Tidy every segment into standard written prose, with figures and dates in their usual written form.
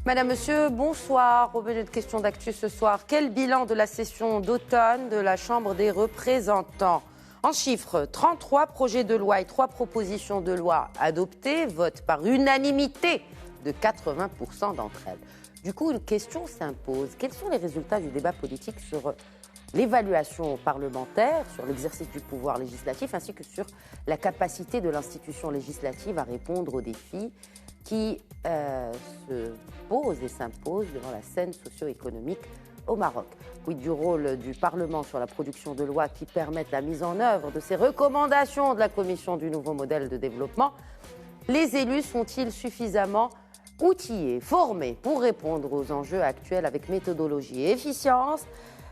Madame, Monsieur, bonsoir. Au menu de questions d'actu ce soir, quel bilan de la session d'automne de la Chambre des représentants? En chiffres, 33 projets de loi et 3 propositions de loi adoptées, vote par unanimité de 80% d'entre elles. Du coup, une question s'impose. Quels sont les résultats du débat politique sur l'évaluation parlementaire, sur l'exercice du pouvoir législatif, ainsi que sur la capacité de l'institution législative à répondre aux défis qui se posent et s'imposent devant la scène socio-économique au Maroc? Quid du rôle du Parlement sur la production de lois qui permettent la mise en œuvre de ces recommandations de la Commission du nouveau modèle de développement? Les élus sont-ils suffisamment outillés, formés pour répondre aux enjeux actuels avec méthodologie et efficience?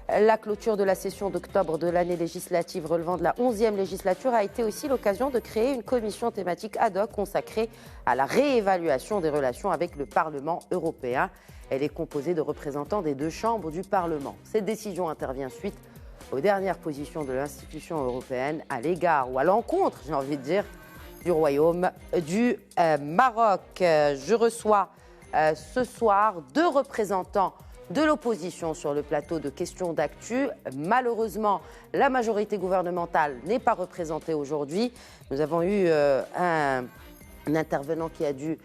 La clôture de la session d'octobre de l'année législative relevant de la 11e législature a été aussi l'occasion de créer une commission thématique ad hoc consacrée à la réévaluation des relations avec le Parlement européen. Elle est composée de représentants des 2 chambres du Parlement. Cette décision intervient suite aux dernières positions de l'institution européenne à l'égard ou à l'encontre, j'ai envie de dire, du Royaume du Maroc. Je reçois ce soir 2 représentants de l'opposition sur le plateau de questions d'actu. Malheureusement, la majorité gouvernementale n'est pas représentée aujourd'hui. Nous avons eu un intervenant qui a dû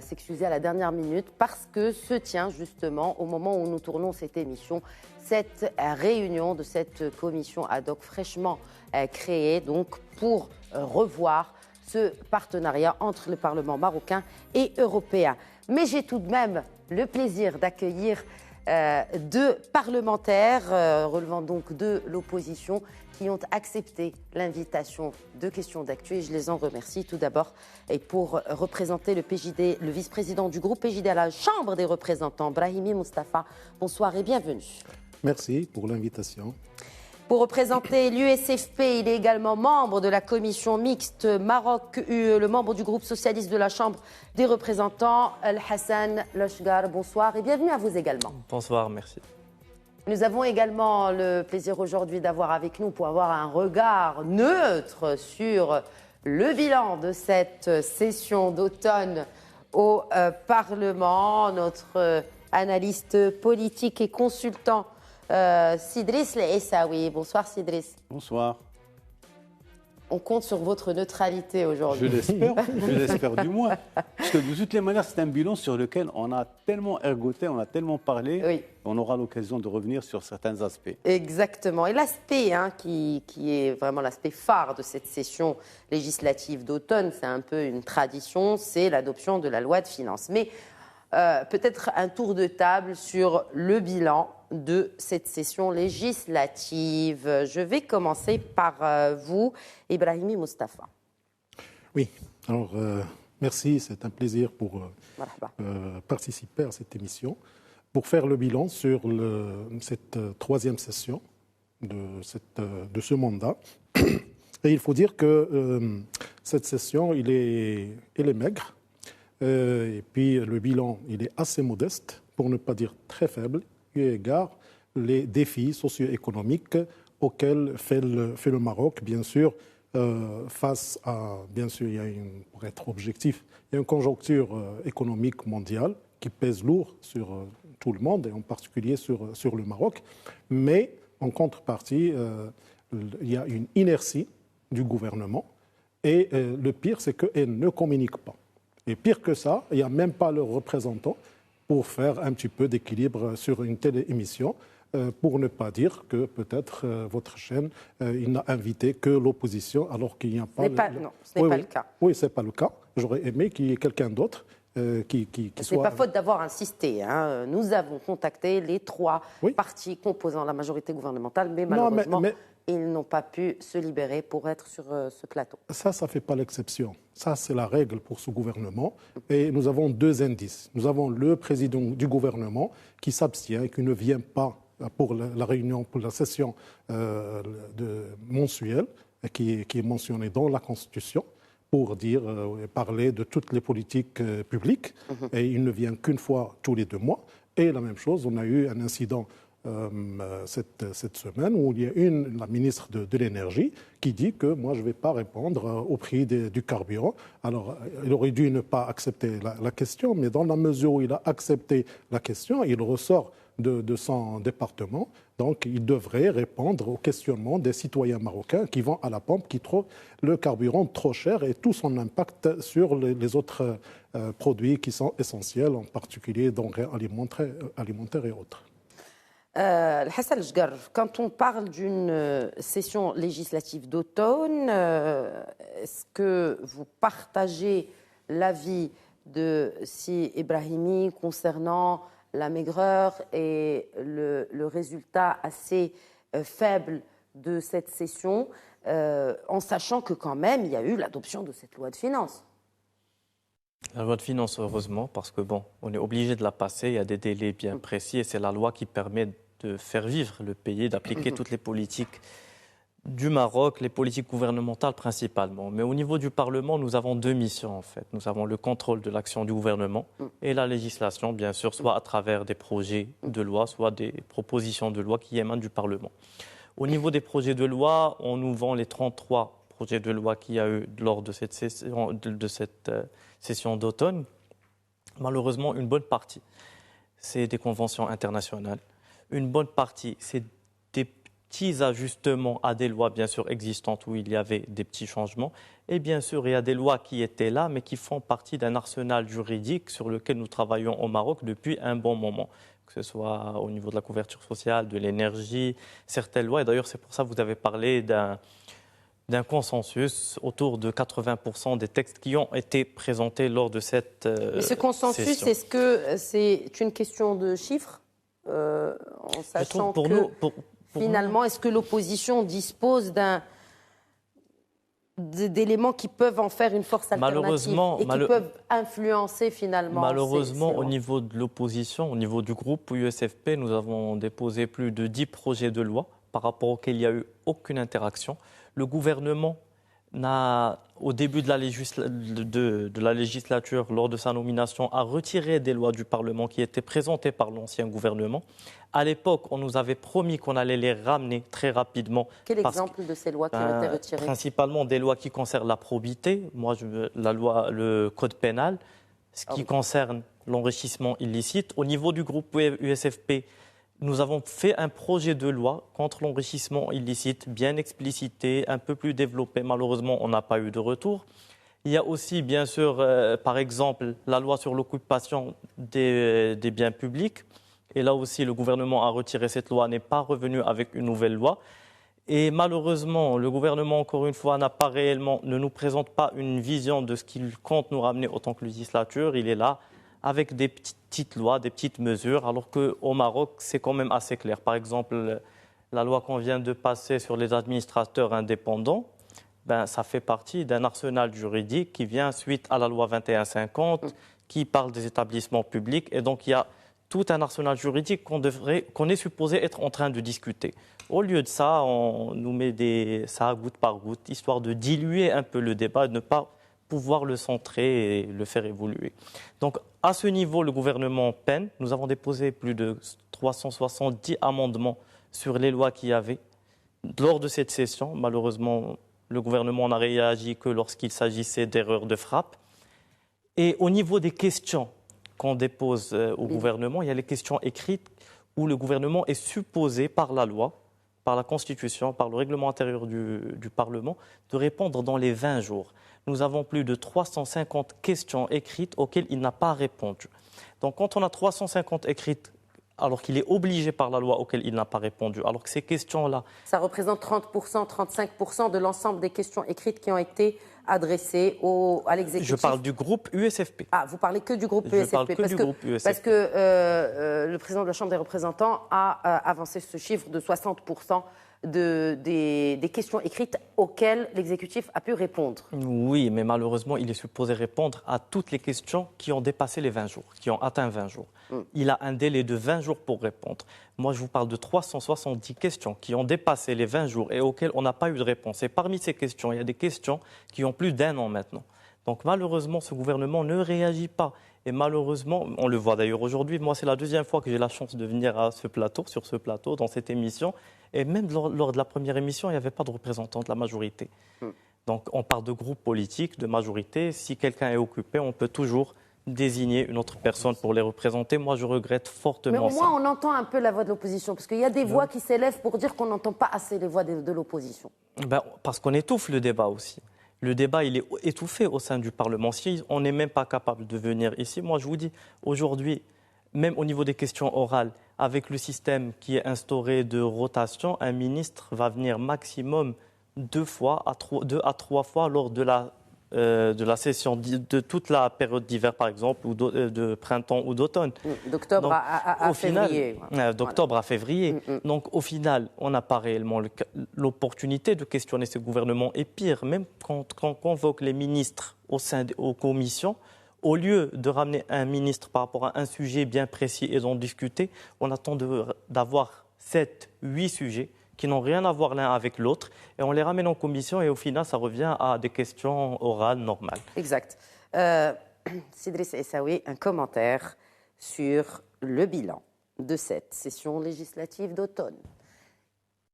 s'excuser à la dernière minute parce que se tient justement, au moment où nous tournons cette émission, cette réunion de cette commission ad hoc fraîchement créée donc pour revoir ce partenariat entre le Parlement marocain et européen. Mais j'ai tout de même le plaisir d'accueillir 2 parlementaires relevant donc de l'opposition qui ont accepté l'invitation de questions d'actu et je les en remercie tout d'abord. Et pour représenter le PJD, le vice-président du groupe PJD à la Chambre des représentants, Brahimi Mustafa, bonsoir et bienvenue. Merci pour l'invitation. Pour représenter l'USFP, il est également membre de la commission mixte Maroc-UE, le membre du groupe socialiste de la Chambre des représentants, Al-Hassan Lochgar. Bonsoir et bienvenue à vous également. Bonsoir, merci. Nous avons également le plaisir aujourd'hui d'avoir avec nous, pour avoir un regard neutre sur le bilan de cette session d'automne au Parlement, notre analyste politique et consultant Sidris Leessaoui. Bonsoir Sidris. Bonsoir. On compte sur votre neutralité aujourd'hui. Je l'espère du moins. Parce que de toutes les manières, c'est un bilan sur lequel on a tellement ergoté, on a tellement parlé, oui. On aura l'occasion de revenir sur certains aspects. Exactement. Et l'aspect qui est vraiment l'aspect phare de cette session législative d'automne, c'est un peu une tradition, c'est l'adoption de la loi de finances. Mais peut-être un tour de table sur le bilan de cette session législative. Je vais commencer par vous, Ibrahimi Mustafa. Oui, alors merci, c'est un plaisir pour participer à cette émission, pour faire le bilan sur cette 3e session de ce mandat. Et il faut dire que cette session, elle est maigre, et puis le bilan, il est assez modeste, pour ne pas dire très faible, eu égard les défis socio-économiques auxquels fait le Maroc, bien sûr, face à, bien sûr, pour être objectif, il y a une conjoncture économique mondiale qui pèse lourd sur tout le monde, et en particulier sur le Maroc. Mais en contrepartie, il y a une inertie du gouvernement, et le pire, c'est qu'elle ne communique pas. Et pire que ça, il n'y a même pas leurs représentants pour faire un petit peu d'équilibre sur une telle émission, pour ne pas dire que peut-être votre chaîne il n'a invité que l'opposition alors qu'il n'y a pas... Non, ce n'est pas le cas. Oui, ce n'est pas le cas. J'aurais aimé qu'il y ait quelqu'un d'autre qui soit... Ce n'est pas faute d'avoir insisté. Nous avons contacté les 3 partis composant la majorité gouvernementale, mais malheureusement, ils n'ont pas pu se libérer pour être sur ce plateau. Ça ne fait pas l'exception. Ça, c'est la règle pour ce gouvernement. Et nous avons 2 indices. Nous avons le président du gouvernement qui s'abstient et qui ne vient pas pour la réunion, pour la session mensuelle, qui est mentionnée dans la Constitution, pour parler de toutes les politiques publiques. Et il ne vient qu'une fois tous les 2 mois. Et la même chose, on a eu un incident cette semaine où il y a la ministre de l'Énergie qui dit que moi je ne vais pas répondre au prix du carburant. Alors il aurait dû ne pas accepter la question, mais dans la mesure où il a accepté la question, il ressort de son département. Donc il devrait répondre aux questionnements des citoyens marocains qui vont à la pompe, qui trouvent le carburant trop cher et tout son impact sur les autres produits qui sont essentiels, en particulier denrées alimentaires et autres. Hassan Jgar, quand on parle d'une session législative d'automne, est-ce que vous partagez l'avis de Si Ebrahimi concernant la maigreur et le résultat assez faible de cette session, en sachant que quand même il y a eu l'adoption de cette loi de finances? La loi de finances, heureusement, parce que bon, on est obligé de la passer, il y a des délais bien précis et c'est la loi qui permet de faire vivre le pays, d'appliquer toutes les politiques du Maroc, les politiques gouvernementales principalement. Mais au niveau du Parlement, nous avons deux missions en fait. Nous avons le contrôle de l'action du gouvernement et la législation, bien sûr, soit à travers des projets de loi, soit des propositions de loi qui émanent du Parlement. Au niveau des projets de loi, on nous vend les 33 projets de loi qu'il y a eu lors de cette session d'automne. Malheureusement, une bonne partie, c'est des conventions internationales. Une bonne partie, c'est des petits ajustements à des lois, bien sûr, existantes où il y avait des petits changements. Et bien sûr, il y a des lois qui étaient là, mais qui font partie d'un arsenal juridique sur lequel nous travaillons au Maroc depuis un bon moment, que ce soit au niveau de la couverture sociale, de l'énergie, certaines lois. Et d'ailleurs, c'est pour ça que vous avez parlé d'un consensus autour de 80% des textes qui ont été présentés lors de cette Mais ce consensus, session. est-ce que c'est une question de chiffres en sachant que finalement, est-ce que l'opposition dispose d'éléments qui peuvent en faire une force alternative et qui peuvent influencer finalement Malheureusement, ces lois? Au niveau de l'opposition, au niveau du groupe USFP, nous avons déposé plus de 10 projets de loi par rapport auxquels il n'y a eu aucune interaction. Le gouvernement au début de la législature, lors de sa nomination, a retiré des lois du Parlement qui étaient présentées par l'ancien gouvernement. À l'époque, on nous avait promis qu'on allait les ramener très rapidement. Quel exemple de ces lois qui ont été retirées? Principalement des lois qui concernent la probité, le code pénal, ce qui concerne l'enrichissement illicite. Au niveau du groupe USFP, nous avons fait un projet de loi contre l'enrichissement illicite, bien explicité, un peu plus développé. Malheureusement, on n'a pas eu de retour. Il y a aussi, bien sûr, par exemple, la loi sur l'occupation des biens publics. Et là aussi, le gouvernement a retiré cette loi, n'est pas revenu avec une nouvelle loi. Et malheureusement, le gouvernement, encore une fois, ne nous présente pas une vision de ce qu'il compte nous ramener autant que législature. Il est là avec des petites lois, des petites mesures, alors qu'au Maroc, c'est quand même assez clair. Par exemple, la loi qu'on vient de passer sur les administrateurs indépendants, ça fait partie d'un arsenal juridique qui vient suite à la loi 2150, qui parle des établissements publics. Et donc, il y a tout un arsenal juridique qu'on est supposé être en train de discuter. Au lieu de ça, on nous met ça goutte par goutte, histoire de diluer un peu le débat et de ne pas pouvoir le centrer et le faire évoluer. Donc, à ce niveau, le gouvernement peine. Nous avons déposé plus de 370 amendements sur les lois qu'il y avait lors de cette session. Malheureusement, le gouvernement n'a réagi que lorsqu'il s'agissait d'erreurs de frappe. Et au niveau des questions qu'on dépose au gouvernement, il y a les questions écrites où le gouvernement est supposé, par la loi, par la Constitution, par le règlement intérieur du Parlement, de répondre dans les 20 jours. Nous avons plus de 350 questions écrites auxquelles il n'a pas répondu. Donc quand on a 350 écrites, alors qu'il est obligé par la loi auxquelles il n'a pas répondu, alors que ces questions-là... Ça représente 30%, 35% de l'ensemble des questions écrites qui ont été adressées à l'exécutif. Je parle du groupe USFP. Ah, vous parlez que du groupe USFP. Je parle que du groupe USFP. Parce que le président de la Chambre des représentants a avancé ce chiffre de 60% des questions écrites auxquelles l'exécutif a pu répondre. Oui, mais malheureusement, il est supposé répondre à toutes les questions qui ont dépassé les 20 jours, qui ont atteint 20 jours. Il a un délai de 20 jours pour répondre. Moi, je vous parle de 370 questions qui ont dépassé les 20 jours et auxquelles on n'a pas eu de réponse. Et parmi ces questions, il y a des questions qui ont plus d'1 an maintenant. Donc malheureusement, ce gouvernement ne réagit pas. Et malheureusement, on le voit d'ailleurs aujourd'hui, moi c'est la deuxième fois que j'ai la chance de venir sur ce plateau, dans cette émission. Et même lors de la première émission, il n'y avait pas de représentant de la majorité. Donc on parle de groupe politique, de majorité. Si quelqu'un est occupé, on peut toujours désigner une autre personne pour les représenter. Moi, je regrette fortement ça. Mais au moins, on entend un peu la voix de l'opposition, parce qu'il y a des voix qui s'élèvent pour dire qu'on n'entend pas assez les voix de l'opposition. Parce qu'on étouffe le débat aussi. Le débat, il est étouffé au sein du Parlement. Si on n'est même pas capable de venir ici, moi, je vous dis, aujourd'hui, même au niveau des questions orales, avec le système qui est instauré de rotation, un ministre va venir maximum 2 à 3 fois lors de la session de toute la période d'hiver, par exemple, ou de printemps ou d'automne. D'octobre à février. D'octobre à février. Donc, au final, on n'a pas réellement l'opportunité de questionner ce gouvernement. Et pire, même quand on convoque les ministres aux commissions, au lieu de ramener un ministre par rapport à un sujet bien précis et d'en discuter, on attend d'avoir 7, 8 sujets qui n'ont rien à voir l'un avec l'autre, et on les ramène en commission, et au final, ça revient à des questions orales normales. Exact. Sidriss Essaoui, un commentaire sur le bilan de cette session législative d'automne.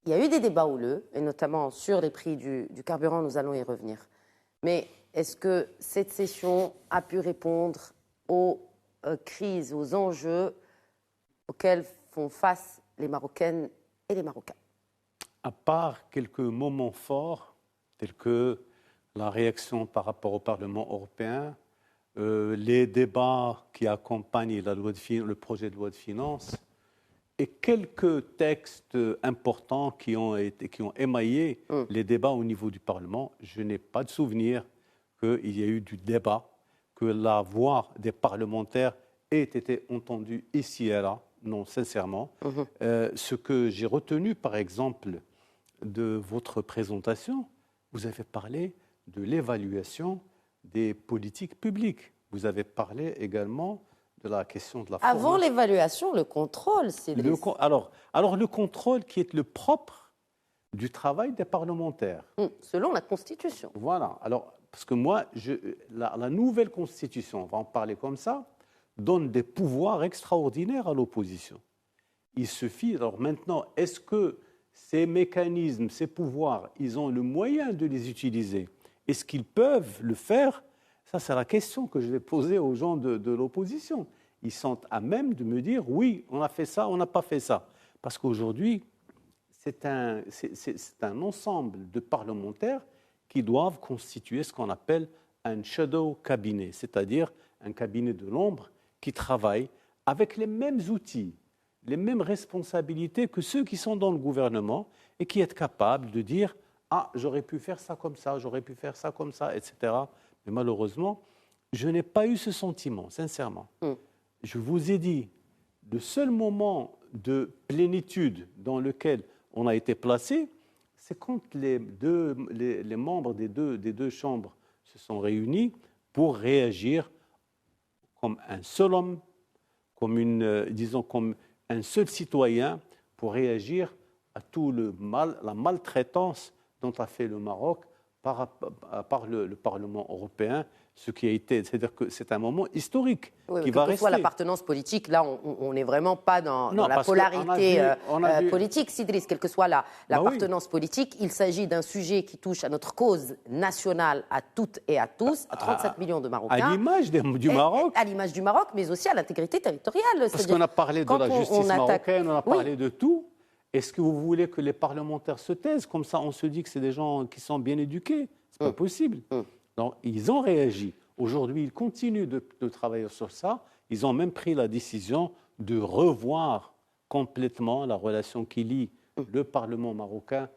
Il y a eu des débats houleux, et notamment sur les prix du carburant, nous allons y revenir. Mais est-ce que cette session a pu répondre aux crises, aux enjeux auxquels font face les Marocaines et les Marocains? À part quelques moments forts, tels que la réaction par rapport au Parlement européen, les débats qui accompagnent le projet de loi de finances et quelques textes importants qui ont émaillé les débats au niveau du Parlement, je n'ai pas de souvenir qu'il y ait eu du débat, que la voix des parlementaires ait été entendue ici et là. Non, sincèrement. Ce que j'ai retenu, par exemple, de votre présentation, vous avez parlé de l'évaluation des politiques publiques. Vous avez parlé également de la question de la formation. Avant l'évaluation, le contrôle, c'est alors, le contrôle qui est le propre du travail des parlementaires. Selon la Constitution. Voilà. Alors, parce que moi, la nouvelle Constitution, on va en parler comme ça, donne des pouvoirs extraordinaires à l'opposition. Il suffit, alors maintenant, est-ce que ces mécanismes, ces pouvoirs, ils ont le moyen de les utiliser? Est-ce qu'ils peuvent le faire? Ça, c'est la question que je vais poser aux gens de l'opposition. Ils sont à même de me dire, oui, on a fait ça, on n'a pas fait ça. Parce qu'aujourd'hui, c'est un ensemble de parlementaires qui doivent constituer ce qu'on appelle un shadow cabinet, c'est-à-dire un cabinet de l'ombre qui travaille avec les mêmes outils, les mêmes responsabilités que ceux qui sont dans le gouvernement et qui est capable de dire « Ah, j'aurais pu faire ça comme ça, j'aurais pu faire ça comme ça, etc. » Mais malheureusement, je n'ai pas eu ce sentiment, sincèrement. Je vous ai dit, le seul moment de plénitude dans lequel on a été placé, c'est quand les membres des deux chambres se sont réunis pour réagir comme un seul homme, comme un seul citoyen, pour réagir à tout la maltraitance dont a fait le Maroc par le Parlement européen, ce qui a été, c'est-à-dire que c'est un moment historique qui va rester. Quelle que soit l'appartenance politique, là, on n'est vraiment pas dans la polarité politique, Sidriss, quelle que soit l'appartenance politique. Il s'agit d'un sujet qui touche à notre cause nationale, à toutes et à tous, à 37 millions de Marocains. À l'image du Maroc. À l'image du Maroc, mais aussi à l'intégrité territoriale. Parce qu'on a parlé de la justice marocaine, on a parlé de tout. Est-ce que vous voulez que les parlementaires se taisent? Comme ça, on se dit que c'est des gens qui sont bien éduqués. Ce n'est pas possible. Donc, ils ont réagi. Aujourd'hui, ils continuent de travailler sur ça. Ils ont même pris la décision de revoir complètement la relation qui lie le Parlement marocain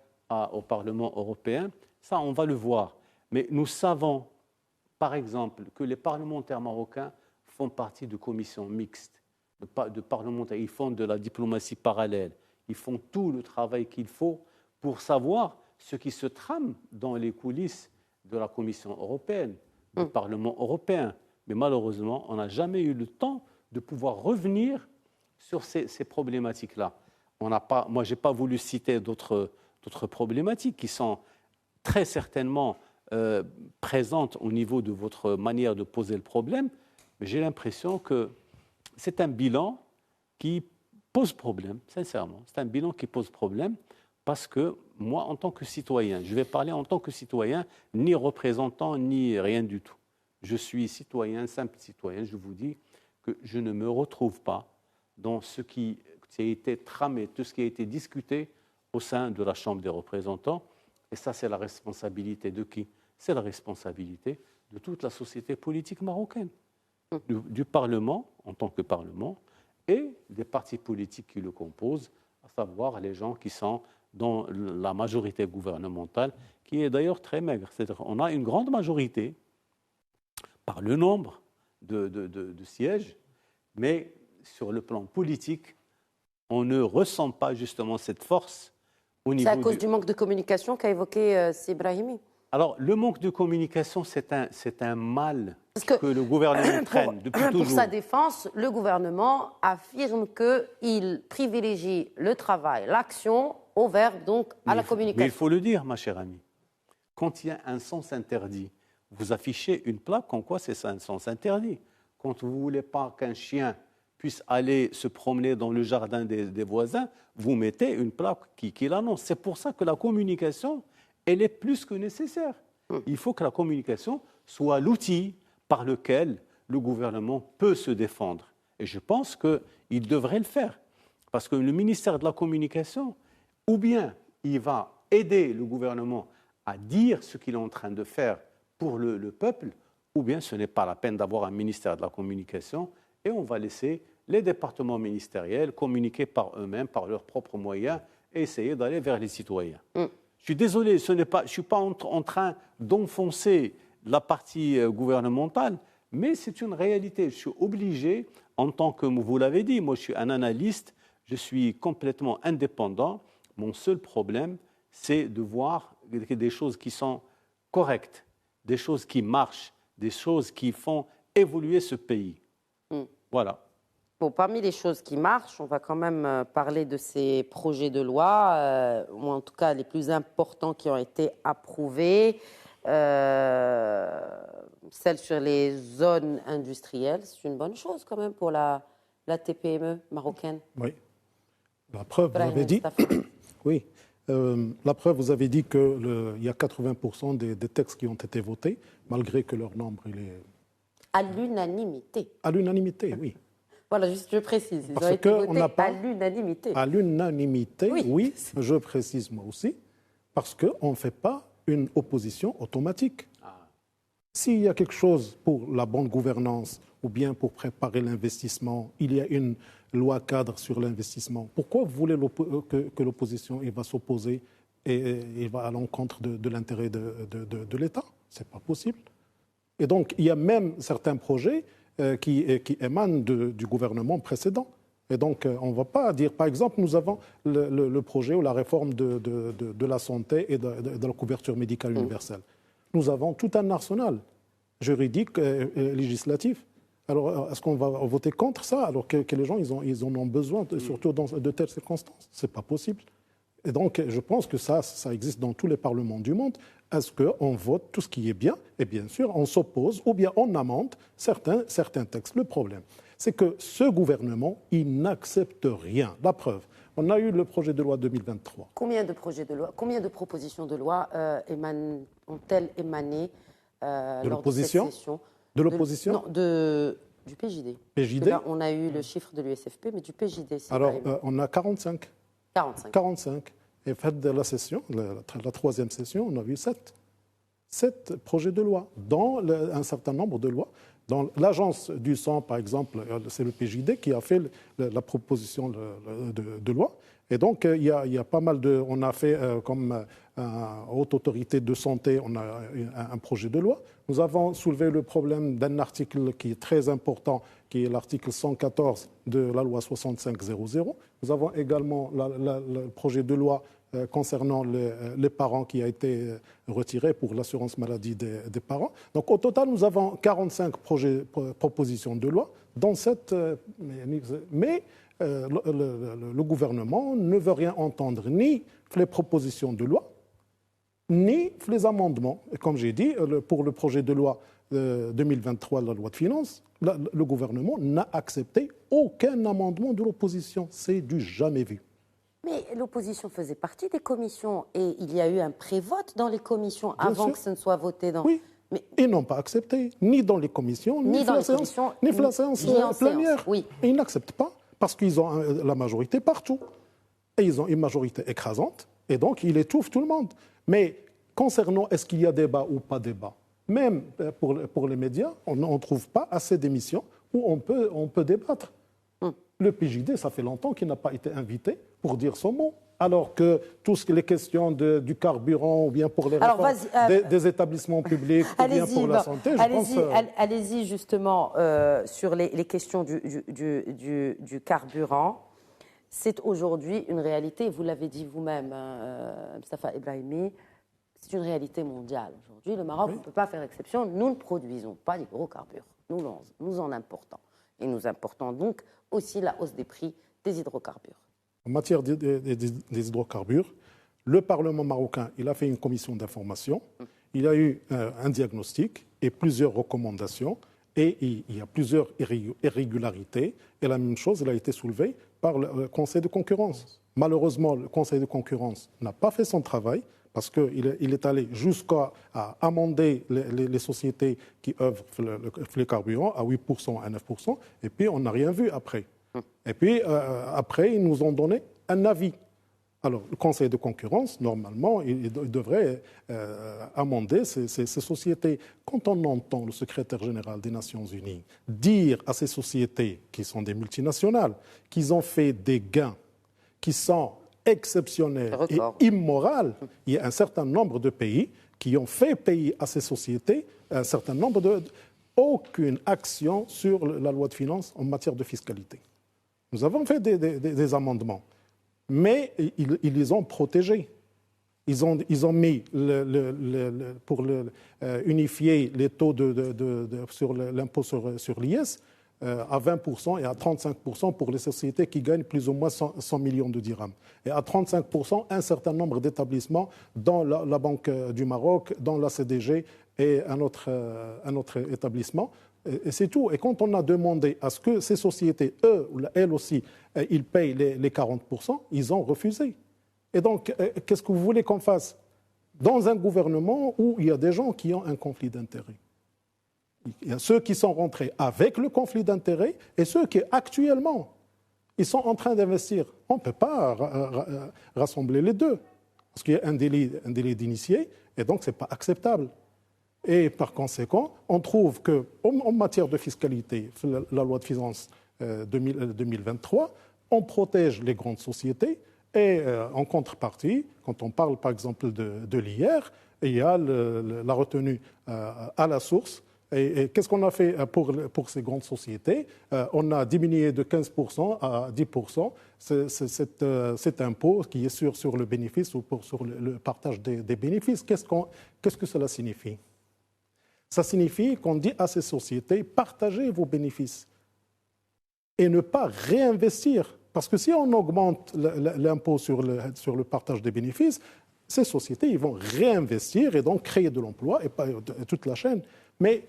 au Parlement européen. Ça, on va le voir. Mais nous savons, par exemple, que les parlementaires marocains font partie de commissions mixtes, de parlementaires. Ils font de la diplomatie parallèle. Ils font tout le travail qu'il faut pour savoir ce qui se trame dans les coulisses de la Commission européenne, du Parlement européen. Mais malheureusement, on n'a jamais eu le temps de pouvoir revenir sur ces problématiques-là. Moi, je n'ai pas voulu citer d'autres problématiques qui sont très certainement présentes au niveau de votre manière de poser le problème, Mais j'ai l'impression que c'est un bilan qui pose problème, sincèrement. C'est un bilan qui pose problème parce que moi, en tant que citoyen, je vais parler en tant que citoyen, ni représentant, ni rien du tout. Je suis citoyen, simple citoyen, je vous dis que je ne me retrouve pas dans ce qui a été tramé, tout ce qui a été discuté au sein de la Chambre des représentants. Et ça, c'est la responsabilité de qui? C'est la responsabilité de toute la société politique marocaine, du Parlement en tant que Parlement et des partis politiques qui le composent, à savoir les gens qui sont dans la majorité gouvernementale, qui est d'ailleurs très maigre. C'est-à-dire qu'on a une grande majorité par le nombre de sièges, mais sur le plan politique, on ne ressent pas justement cette force au niveau. C'est à cause du manque de communication qu'a évoqué Brahimi. Alors, le manque de communication, c'est un mal que le gouvernement traîne depuis toujours. Pour sa défense, le gouvernement affirme qu'il privilégie le travail, l'action, au verbe, donc à la communication. Mais il faut le dire, ma chère amie. Quand il y a un sens interdit, vous affichez une plaque en quoi c'est un sens interdit. Quand vous ne voulez pas qu'un chien puisse aller se promener dans le jardin des voisins, vous mettez une plaque qui l'annonce. C'est pour ça que la communication, elle est plus que nécessaire. Il faut que la communication soit l'outil par lequel le gouvernement peut se défendre. Et je pense qu'il devrait le faire. Parce que le ministère de la Communication, ou bien il va aider le gouvernement à dire ce qu'il est en train de faire pour le peuple, ou bien ce n'est pas la peine d'avoir un ministère de la Communication et on va laisser les départements ministériels communiquer par eux-mêmes, par leurs propres moyens et essayer d'aller vers les citoyens. Je suis désolé, je ne suis pas en train d'enfoncer la partie gouvernementale, mais c'est une réalité. Je suis obligé, en tant que, vous l'avez dit, moi je suis un analyste, je suis complètement indépendant. Mon seul problème, c'est de voir des choses qui sont correctes, des choses qui marchent, des choses qui font évoluer ce pays. Voilà. Bon, parmi les choses qui marchent, on va quand même parler de ces projets de loi, ou en tout cas les plus importants qui ont été approuvés. Celle sur les zones industrielles, c'est une bonne chose quand même pour la TPME marocaine. Oui. La preuve, vous avez dit. Oui. La preuve, vous avez dit qu'il y a 80% des textes qui ont été votés, malgré que leur nombre il est. À l'unanimité. À l'unanimité, oui. Voilà, juste je précise. Ils Parce ont été votés pas, à l'unanimité. À l'unanimité, oui, je précise moi aussi, parce qu'on ne fait pas une opposition automatique. S'il y a quelque chose pour la bonne gouvernance ou bien pour préparer l'investissement, il y a une loi cadre sur l'investissement. Pourquoi vous voulez que l'opposition va s'opposer et va à l'encontre de l'intérêt de l'État? Ce n'est pas possible. Et donc, il y a même certains projets qui émanent du gouvernement précédent. Et donc, on ne va pas dire, par exemple, nous avons le projet ou la réforme de la santé et de la couverture médicale universelle. Nous avons tout un arsenal juridique et législatif. Alors, est-ce qu'on va voter contre ça alors que les gens ils en ont besoin, surtout dans de telles circonstances? Ce n'est pas possible. Et donc, je pense que ça existe dans tous les parlements du monde. Est-ce qu'on vote tout ce qui est bien? Et bien sûr, on s'oppose ou bien on amende certains textes. Le problème, c'est que ce gouvernement, il n'accepte rien. La preuve, on a eu le projet de loi 2023. Combien de projets de loi, combien de propositions de loi ont-elles émané lors de cette session? De l'opposition? Non, du PJD. PJD? Là, on a eu le chiffre de l'USFP, mais du PJD. Alors, on a 45. 45. Et fait de la session, la troisième session, on a vu 7 projets de loi, dans un certain nombre de lois. Dans l'agence du sang, par exemple, c'est le PJD qui a fait la proposition de loi. Et donc, il y a pas mal de... On a fait, comme haute autorité de santé, on a un projet de loi. Nous avons soulevé le problème d'un article qui est très important, qui est l'article 114 de la loi 6500. Nous avons également le projet de loi concernant les parents qui a été retiré pour l'assurance maladie des parents. Donc au total, nous avons 45 propositions de loi, dont 7... Mais le gouvernement ne veut rien entendre, ni les propositions de loi, ni les amendements. Et comme j'ai dit, pour le projet de loi 2023, la loi de finances, le gouvernement n'a accepté aucun amendement de l'opposition. C'est du jamais vu. Mais l'opposition faisait partie des commissions et il y a eu un prévote dans les commissions avant que ce ne soit voté dans... Oui, mais ils n'ont pas accepté, ni dans les commissions, ni dans la séance plénière. Oui. Et ils n'acceptent pas parce qu'ils ont la majorité partout. Et ils ont une majorité écrasante et donc ils étouffent tout le monde. Mais concernant est-ce qu'il y a débat ou pas débat, même pour les médias, on ne trouve pas assez d'émissions où on peut débattre. Le PJD, ça fait longtemps qu'il n'a pas été invité pour dire son mot. Alors que toutes les questions du carburant ou bien pour les réformes des établissements publics ou bien pour la santé, Allez-y justement sur les questions du carburant. C'est aujourd'hui une réalité, vous l'avez dit vous-même, Mustapha Ebrahimi, c'est une réalité mondiale. Aujourd'hui, le Maroc ne peut pas faire exception. Nous ne produisons pas d'hydrocarbures. Nous en importons. Et nous importons donc aussi la hausse des prix des hydrocarbures. En matière des hydrocarbures, le Parlement marocain il a fait une commission d'information, il a eu un diagnostic et plusieurs recommandations, et il y a plusieurs irrégularités, et la même chose elle a été soulevée par le Conseil de concurrence. Malheureusement, le Conseil de concurrence n'a pas fait son travail, parce qu'il est allé jusqu'à amender les sociétés qui œuvrent les carburants à 8%, à 9%, et puis on n'a rien vu après. Et puis après, ils nous ont donné un avis. Alors, le Conseil de concurrence, normalement, il devrait amender ces sociétés. Quand on entend le secrétaire général des Nations Unies dire à ces sociétés, qui sont des multinationales, qu'ils ont fait des gains qui sont exceptionnels et immoraux, il y a un certain nombre de pays qui ont fait payer à ces sociétés un certain nombre aucune action sur la loi de finances en matière de fiscalité. Nous avons fait des amendements, mais ils les ont protégés. Ils ont mis, pour unifier les taux sur l'impôt sur l'IS, à 20% et à 35% pour les sociétés qui gagnent plus ou moins 100 millions de dirhams. Et à 35%, un certain nombre d'établissements dans la Banque du Maroc, dans la CDG et un autre établissement. Et c'est tout. Et quand on a demandé à ce que ces sociétés, elles aussi, ils payent les 40%, ils ont refusé. Et donc, qu'est-ce que vous voulez qu'on fasse dans un gouvernement où il y a des gens qui ont un conflit d'intérêts? Il y a ceux qui sont rentrés avec le conflit d'intérêts et ceux qui, actuellement, ils sont en train d'investir. On ne peut pas rassembler les deux, parce qu'il y a un délit d'initié, et donc ce n'est pas acceptable. Et par conséquent, on trouve qu'en matière de fiscalité, la loi de finances 2023, on protège les grandes sociétés et en contrepartie, quand on parle par exemple de l'IR, il y a la retenue à la source. Et qu'est-ce qu'on a fait pour ces grandes sociétés? On a diminué de 15% à 10% cet impôt qui est sur le bénéfice ou sur le partage des bénéfices. Qu'est-ce que cela signifie? Ça signifie qu'on dit à ces sociétés, partagez vos bénéfices et ne pas réinvestir. Parce que si on augmente l'impôt sur le partage des bénéfices, ces sociétés ils vont réinvestir et donc créer de l'emploi et pas toute la chaîne. Mais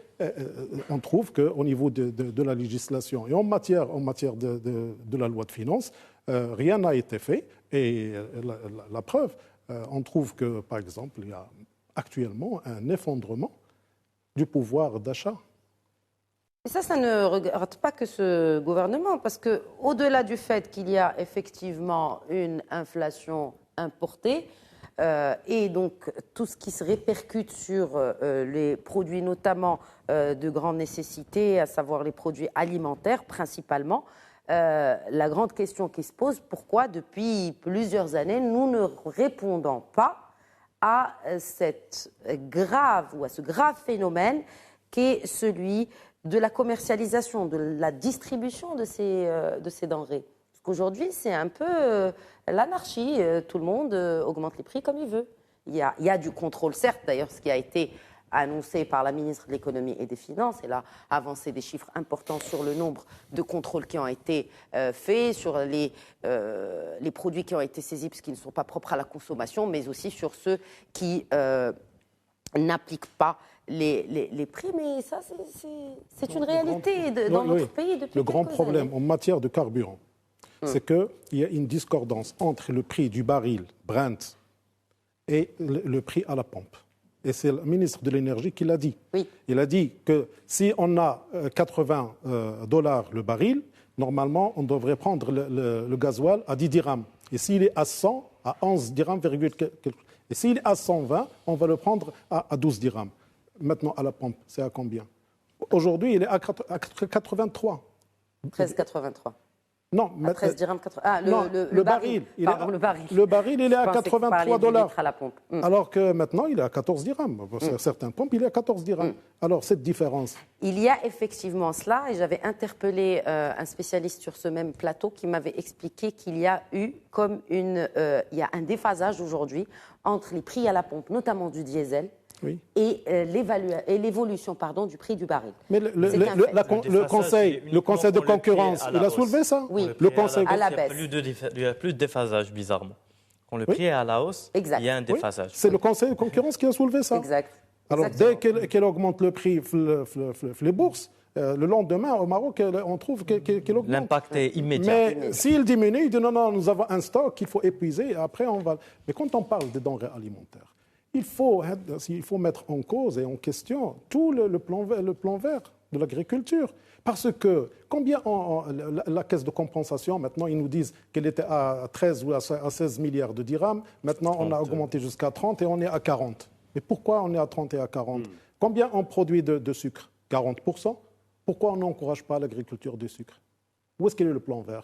on trouve qu'au niveau de la législation et en matière de la loi de finances, rien n'a été fait. Et la preuve, on trouve que, par exemple, il y a actuellement un effondrement du pouvoir d'achat. Et ça ne regarde pas que ce gouvernement, parce qu'au-delà du fait qu'il y a effectivement une inflation importée, et donc tout ce qui se répercute sur les produits notamment de grande nécessité, à savoir les produits alimentaires principalement, la grande question qui se pose, pourquoi depuis plusieurs années nous ne répondons pas à ce grave phénomène qu'est celui de la commercialisation, de la distribution de ces denrées. Parce qu'aujourd'hui, c'est un peu l'anarchie. Tout le monde augmente les prix comme il veut. Il y a du contrôle, certes, d'ailleurs, ce qui a été annoncé par la ministre de l'Économie et des Finances. Elle a avancé des chiffres importants sur le nombre de contrôles qui ont été faits, sur les produits qui ont été saisis parce qu'ils ne sont pas propres à la consommation, mais aussi sur ceux qui n'appliquent pas les prix, mais ça, c'est une réalité dans notre pays depuis Le grand quelques problème années. en matière de carburant, c'est qu'il y a une discordance entre le prix du baril Brent et le prix à la pompe. Et c'est le ministre de l'Énergie qui l'a dit. Oui. Il a dit que si on a 80 dollars le baril, normalement, on devrait prendre le gasoil à 10 dirhams. Et s'il est à 100, à 11 dirhams, et s'il est à 120, on va le prendre à 12 dirhams. Maintenant, à la pompe, c'est à combien? Aujourd'hui, il est à 83. 13,83. Non, À 13 dirhams 80. Ah, non, le baril. Pardon, le baril. Le baril, il est à 83 dollars. À la pompe. Alors que maintenant, il est à 14 dirhams. Certaines pompes, il est à 14 dirhams. Alors, cette différence. Il y a effectivement cela, et j'avais interpellé un spécialiste sur ce même plateau qui m'avait expliqué qu'il y a eu comme il y a un déphasage aujourd'hui entre les prix à la pompe, notamment du diesel, Oui. et l'évolution du prix du baril. Mais le conseil de concurrence, il a soulevé ça? Oui. Le conseil à la baisse. Il n'y a plus de déphasage, bizarrement. Quand le prix est à la hausse, Exact. il y a un déphasage. C'est le conseil de concurrence qui a soulevé ça. Exact. Alors, Exactement. dès qu'elle augmente le prix, les bourses, le lendemain, au Maroc, on trouve qu'elle augmente. L'impact est immédiat. Mais s'il diminue, il dit non, nous avons un stock qu'il faut épuiser, et après on va... Mais quand on parle des denrées alimentaires, il faut mettre en cause et en question tout le plan vert de l'agriculture. Parce que combien la caisse de compensation, maintenant ils nous disent qu'elle était à 13 ou à 16 milliards de dirhams, maintenant on a augmenté jusqu'à 30 et on est à 40. Mais pourquoi on est à 30 et à 40 Combien on produit de sucre? 40%. Pourquoi on n'encourage pas l'agriculture du sucre? Où est-ce qu'il est le plan vert?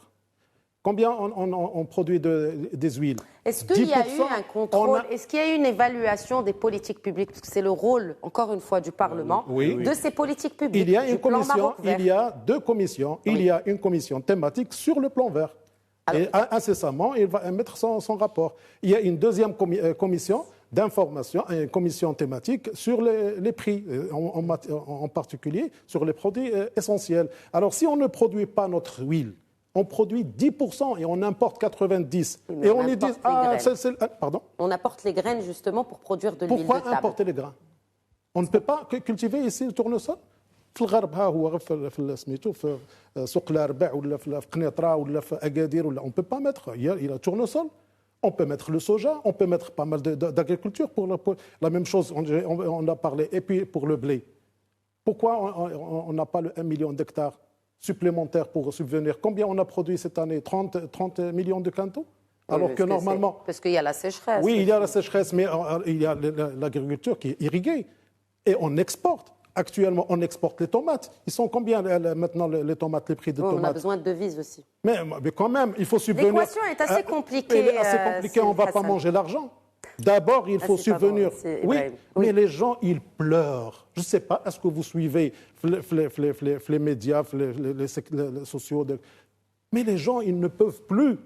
Combien on produit des huiles? Est-ce qu'il y a 10%, eu un contrôle? Est-ce qu'il y a eu une évaluation des politiques publiques? Parce que c'est le rôle, encore une fois, du Parlement, de ces politiques publiques. Il y a une du plan commission, Maroc vert. il y a deux commissions. Il y a une commission thématique sur le plan vert. Et incessamment, il va émettre son rapport. Il y a une deuxième commission d'information, une commission thématique sur les prix, en particulier sur les produits essentiels. Alors, si on ne produit pas notre huile, on produit 10% et on importe 90%. Mais et on on lui dit, pardon? On apporte les graines justement pour produire de l'huile de Pourquoi table. importer les grains? On ne peut pas cultiver ici le tournesol? في الغرب ها هو في سميتو في سوق الارباع ولا في قنيطره ولا في اكادير ولا on peut pas mettre il y a le tournesol, on peut mettre le soja, on peut mettre pas mal d'agriculture pour la même chose, on a parlé. Et puis pour le blé, pourquoi on n'a pas le 1 million d'hectares supplémentaires pour subvenir? Combien on a produit cette année? 30 millions de quintaux? Alors que normalement... Parce qu'il y a la sécheresse. Oui, il y a la sécheresse, mais il y a l'agriculture qui est irriguée. Et on exporte. Actuellement, on exporte les tomates. Ils sont combien maintenant les tomates, les prix de tomates? On a besoin de devises aussi. Mais quand même, il faut subvenir. L'équation est assez compliquée. Elle est assez compliquée, on ne va pas manger l'argent. D'abord, il faut subvenir. Oui, mais les gens, ils pleurent. Je ne sais pas, est-ce que vous suivez les médias, les sociaux mais les gens, ils ne peuvent plus.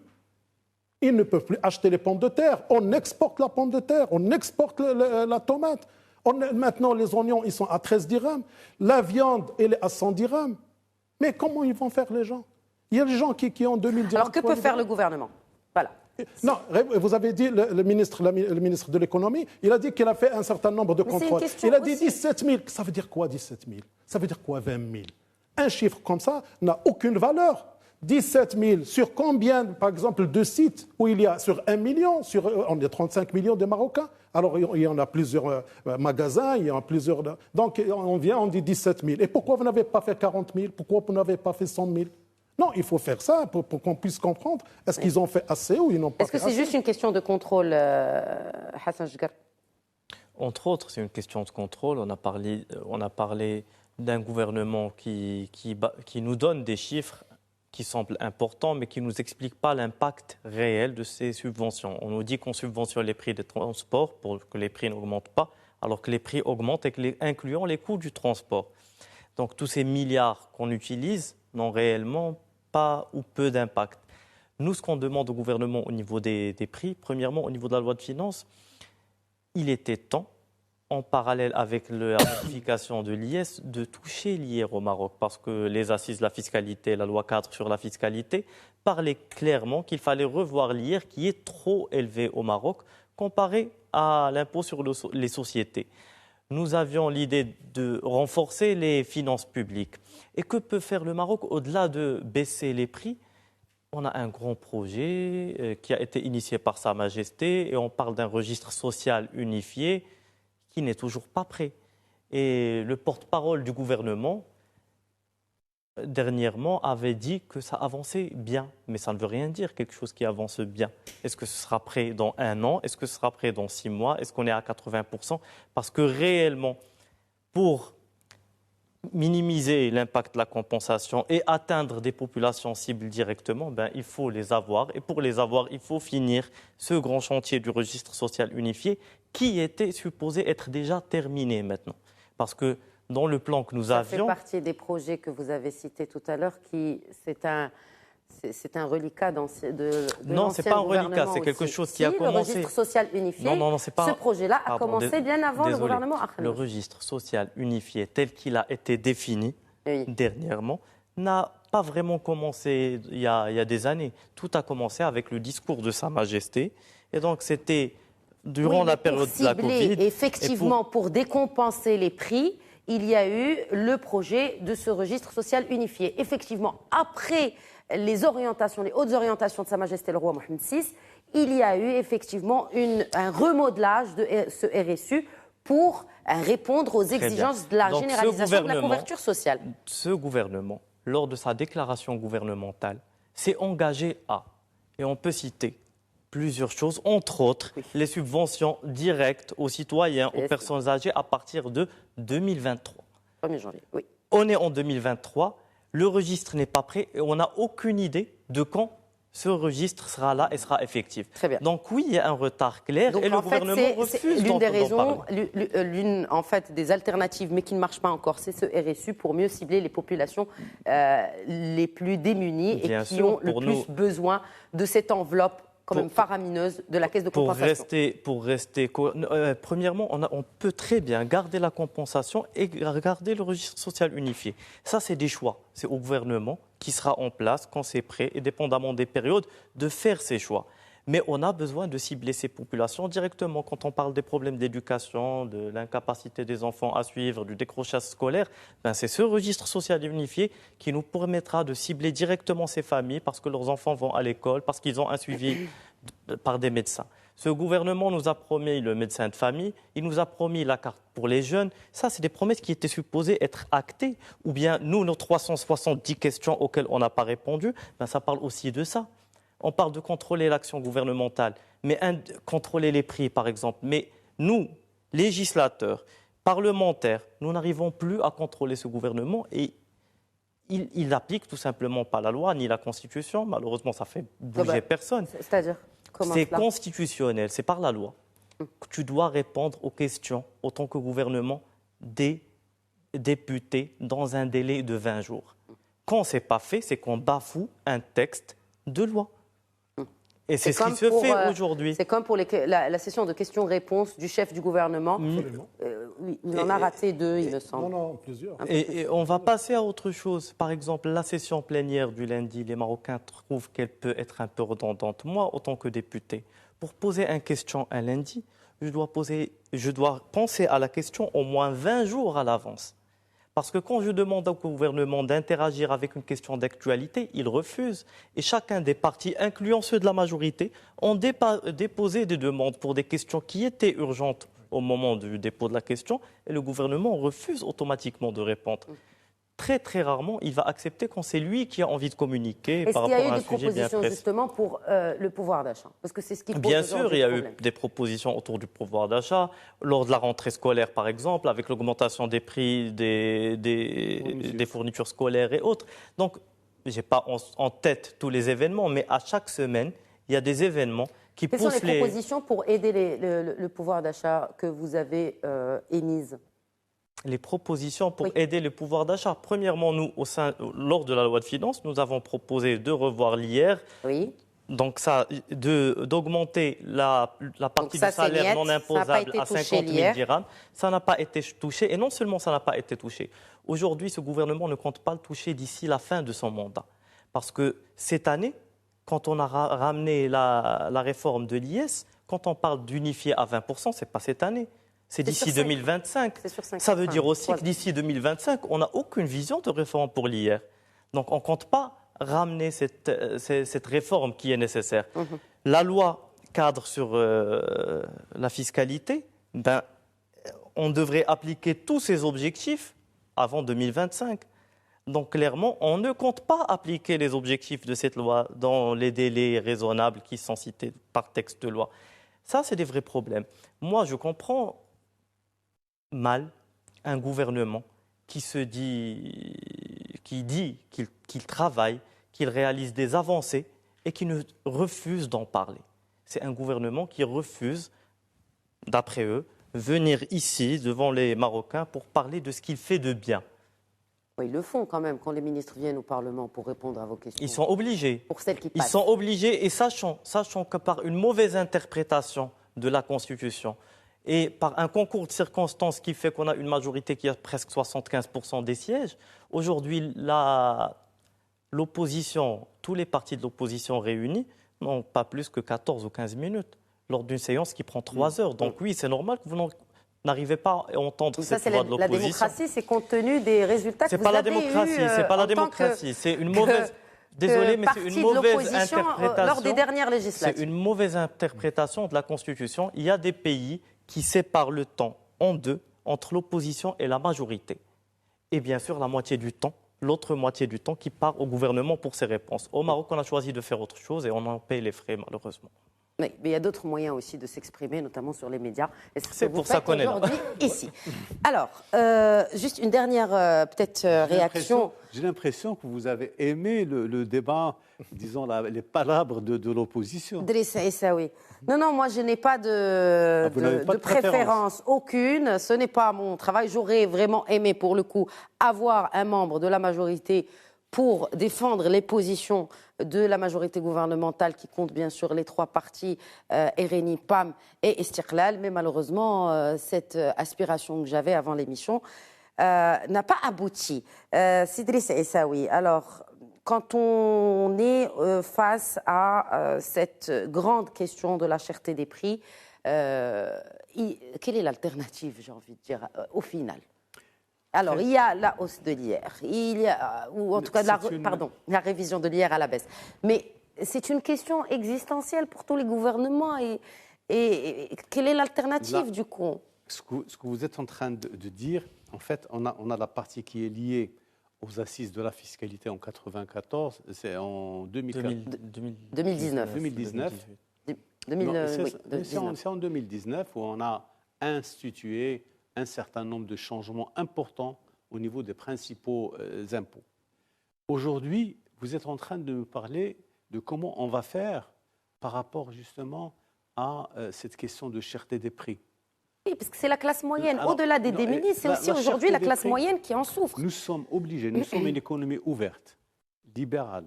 Ils ne peuvent plus acheter les pommes de terre. On exporte la pomme de terre, on exporte la tomate. Maintenant, les oignons, ils sont à 13 dirhams. La viande, elle est à 100 dirhams. Mais comment ils vont faire, les gens? Il y a des gens qui ont 2000 dirhams. Alors, que peut faire le gouvernement? Voilà. Non, vous avez dit, le ministre de l'économie, il a dit qu'il a fait un certain nombre de contrôles. Il a dit 17 000. Ça veut dire quoi, 17 000? Ça veut dire quoi, 20 000? Un chiffre comme ça n'a aucune valeur. 17 000 sur combien, par exemple, de sites où il y a sur 1 million, on a 35 millions de Marocains. Alors, il y en a plusieurs magasins, il y en a plusieurs... Donc, on dit 17 000. Et pourquoi vous n'avez pas fait 40 000? Pourquoi vous n'avez pas fait 100 000? Non, il faut faire ça pour qu'on puisse comprendre. Est-ce qu'ils ont fait assez ou ils n'ont pas fait assez? Est-ce que c'est juste une question de contrôle, Hassan Jgar? Entre autres, c'est une question de contrôle. On a parlé d'un gouvernement qui nous donne des chiffres qui semblent importants, mais qui ne nous expliquent pas l'impact réel de ces subventions. On nous dit qu'on subventionne les prix des transports pour que les prix n'augmentent pas, alors que les prix augmentent, incluant les coûts du transport. Donc tous ces milliards qu'on utilise n'ont réellement pas ou peu d'impact. Nous, ce qu'on demande au gouvernement au niveau des prix, premièrement, au niveau de la loi de finances, il était temps, en parallèle avec la modification de l'IS, de toucher l'IR au Maroc, parce que les assises de la fiscalité, la loi cadre sur la fiscalité, parlaient clairement qu'il fallait revoir l'IR qui est trop élevé au Maroc comparé à l'impôt sur les sociétés. nous avions l'idée de renforcer les finances publiques. Et que peut faire le Maroc au-delà de baisser les prix? On a un grand projet qui a été initié par Sa Majesté et on parle d'un registre social unifié qui n'est toujours pas prêt. Et le porte-parole du gouvernement, dernièrement, avait dit que ça avançait bien. Mais ça ne veut rien dire, quelque chose qui avance bien. Est-ce que ce sera prêt dans 1 an? Est-ce que ce sera prêt dans 6 mois? Est-ce qu'on est à 80%? Parce que réellement, pour minimiser l'impact de la compensation et atteindre des populations cibles directement, il faut les avoir. Et pour les avoir, il faut finir ce grand chantier du registre social unifié qui était supposé être déjà terminé maintenant. Parce que dans le plan que nous avions... Ça fait partie des projets que vous avez cités tout à l'heure, c'est un reliquat de non, ce n'est pas un reliquat, c'est quelque chose qui a commencé... Le registre social unifié, non, c'est pas... ce projet-là a commencé bien avant le gouvernement Akhnouch. Le registre social unifié tel qu'il a été défini dernièrement n'a pas vraiment commencé il y a des années. Tout a commencé avec le discours de Sa Majesté. Et donc c'était durant la période de la Covid. Effectivement, pour décompenser les prix, il y a eu le projet de ce registre social unifié. Effectivement, après les hautes orientations de Sa Majesté le roi Mohamed VI, il y a eu effectivement un remodelage de ce RSU pour répondre aux exigences de la généralisation de la couverture sociale. Ce gouvernement, lors de sa déclaration gouvernementale, s'est engagé à, et on peut citer plusieurs choses, entre autres les subventions directes aux citoyens, aux personnes âgées à partir de 2023. 1er janvier, oui. On est en 2023. Le registre n'est pas prêt et on n'a aucune idée de quand ce registre sera là et sera effectif. Très bien. Donc oui, il y a un retard clair et le gouvernement refuse l'une des raisons, l'une en fait des alternatives, mais qui ne marche pas encore, c'est ce RSU pour mieux cibler les populations les plus démunies et qui ont le plus besoin de cette enveloppe quand même faramineuse de la caisse de compensation. Premièrement, on peut très bien garder la compensation et garder le registre social unifié. Ça, c'est des choix. C'est au gouvernement qui sera en place quand c'est prêt et dépendamment des périodes de faire ces choix. Mais on a besoin de cibler ces populations directement. Quand on parle des problèmes d'éducation, de l'incapacité des enfants à suivre, du décrochage scolaire, c'est ce registre social unifié qui nous permettra de cibler directement ces familles parce que leurs enfants vont à l'école, parce qu'ils ont un suivi par des médecins. Ce gouvernement nous a promis le médecin de famille, il nous a promis la carte pour les jeunes. Ça, c'est des promesses qui étaient supposées être actées. Ou bien, nous, nos 370 questions auxquelles on n'a pas répondu, ça parle aussi de ça. On parle de contrôler l'action gouvernementale, mais contrôler les prix, par exemple. Mais nous, législateurs, parlementaires, nous n'arrivons plus à contrôler ce gouvernement et il n'applique tout simplement pas la loi ni la Constitution. Malheureusement, ça fait bouger personne. C'est-à-dire comment c'est constitutionnel, c'est par la loi que tu dois répondre aux questions, autant que gouvernement, des députés dans un délai de 20 jours. Quand ce n'est pas fait, c'est qu'on bafoue un texte de loi. Et c'est ce qui se fait aujourd'hui. C'est comme pour la session de questions-réponses du chef du gouvernement. Oui, il en a raté 2, il me semble. Non, plusieurs. Et on va passer à autre chose. Par exemple, la session plénière du lundi, les Marocains trouvent qu'elle peut être un peu redondante. Moi, en tant que député, pour poser une question un lundi, je dois penser à la question au moins 20 jours à l'avance. Parce que quand je demande au gouvernement d'interagir avec une question d'actualité, il refuse. Et chacun des partis, incluant ceux de la majorité, ont déposé des demandes pour des questions qui étaient urgentes au moment du dépôt de la question. Et le gouvernement refuse automatiquement de répondre. Très, très rarement, il va accepter quand c'est lui qui a envie de communiquer par rapport à un sujet bien précis. Est-ce qu'il y a eu des propositions justement pour le pouvoir d'achat? Parce que c'est ce qui pose bien sûr, il y a eu des propositions autour du pouvoir d'achat. Lors de la rentrée scolaire, par exemple, avec l'augmentation des prix des fournitures scolaires et autres. Donc, je n'ai pas en tête tous les événements, mais à chaque semaine, il y a des événements qui poussent les... Quelles sont les propositions pour aider le pouvoir d'achat que vous avez émises? Les propositions pour aider le pouvoir d'achat. Premièrement, nous, lors de la loi de finances, nous avons proposé de revoir l'IR. Oui. Donc d'augmenter la partie du salaire non imposable à 50 000 dirhams. Ça n'a pas été touché. Et non seulement ça n'a pas été touché. Aujourd'hui, ce gouvernement ne compte pas le toucher d'ici la fin de son mandat. Parce que cette année, quand on a ramené la réforme de l'IS, quand on parle d'unifier à 20%, ce n'est pas cette année. C'est d'ici 2025. Ça veut dire aussi que d'ici 2025, on n'a aucune vision de réforme pour l'IR. Donc on ne compte pas ramener cette réforme qui est nécessaire. La loi cadre sur la fiscalité, on devrait appliquer tous ces objectifs avant 2025. Donc clairement, on ne compte pas appliquer les objectifs de cette loi dans les délais raisonnables qui sont cités par texte de loi. Ça, c'est des vrais problèmes. Moi, je comprends mal un gouvernement qui dit qu'il travaille, qu'il réalise des avancées et qui ne refuse d'en parler. C'est un gouvernement qui refuse, d'après eux, venir ici, devant les Marocains, pour parler de ce qu'il fait de bien. Oui, ils le font quand même quand les ministres viennent au Parlement pour répondre à vos questions. Ils sont obligés. Pour celles qui passent. Ils sont obligés, et sachant que par une mauvaise interprétation de la Constitution et par un concours de circonstances qui fait qu'on a une majorité qui a presque 75% des sièges, aujourd'hui, l'opposition, tous les partis de l'opposition réunis n'ont pas plus que 14 ou 15 minutes lors d'une séance qui prend 3 heures. Donc oui, c'est normal que vous n'arrivez pas à entendre cette voix de l'opposition. La démocratie, c'est compte tenu des résultats que vous avez eus. C'est pas la démocratie, c'est une mauvaise... Désolé, mais c'est une mauvaise interprétation. Lors des dernières législatives. C'est une mauvaise interprétation de la Constitution. Il y a des pays qui séparent le temps en deux entre l'opposition et la majorité. Et bien sûr, la moitié du temps, l'autre moitié du temps qui part au gouvernement pour ses réponses. Au Maroc, on a choisi de faire autre chose et on en paye les frais, malheureusement. Oui, mais il y a d'autres moyens aussi de s'exprimer, notamment sur les médias. C'est pour ça qu'on est là. Aujourd'hui, ici. Alors, juste une dernière réaction. J'ai l'impression que vous avez aimé le débat, disons, les palabres de l'opposition. Drissa Essaoui. Non, moi, je n'ai pas de préférence aucune. Ce n'est pas mon travail. J'aurais vraiment aimé, pour le coup, avoir un membre de la majorité pour défendre les positions de la majorité gouvernementale qui compte bien sûr les 3 partis, RNI, PAM et Istiqlal. Mais malheureusement, cette aspiration que j'avais avant l'émission n'a pas abouti. Sidriss Essaoui, alors, quand on est face à cette grande question de la cherté des prix, quelle est l'alternative, j'ai envie de dire, au final ? Alors, il y a la hausse de l'IR, ou en tout cas la révision de l'IR à la baisse. Mais c'est une question existentielle pour tous les gouvernements. Et quelle est l'alternative du coup ? Ce que vous êtes en train de dire, en fait, on a la partie qui est liée aux assises de la fiscalité en 1994, c'est en 2019. C'est en 2019 où on a institué un certain nombre de changements importants au niveau des principaux impôts. Aujourd'hui, vous êtes en train de me parler de comment on va faire par rapport justement à cette question de cherté des prix. Oui, parce que c'est la classe moyenne. Au-delà des démunis, c'est aussi aujourd'hui la classe moyenne qui en souffre. Nous sommes obligés, nous sommes une économie ouverte, libérale.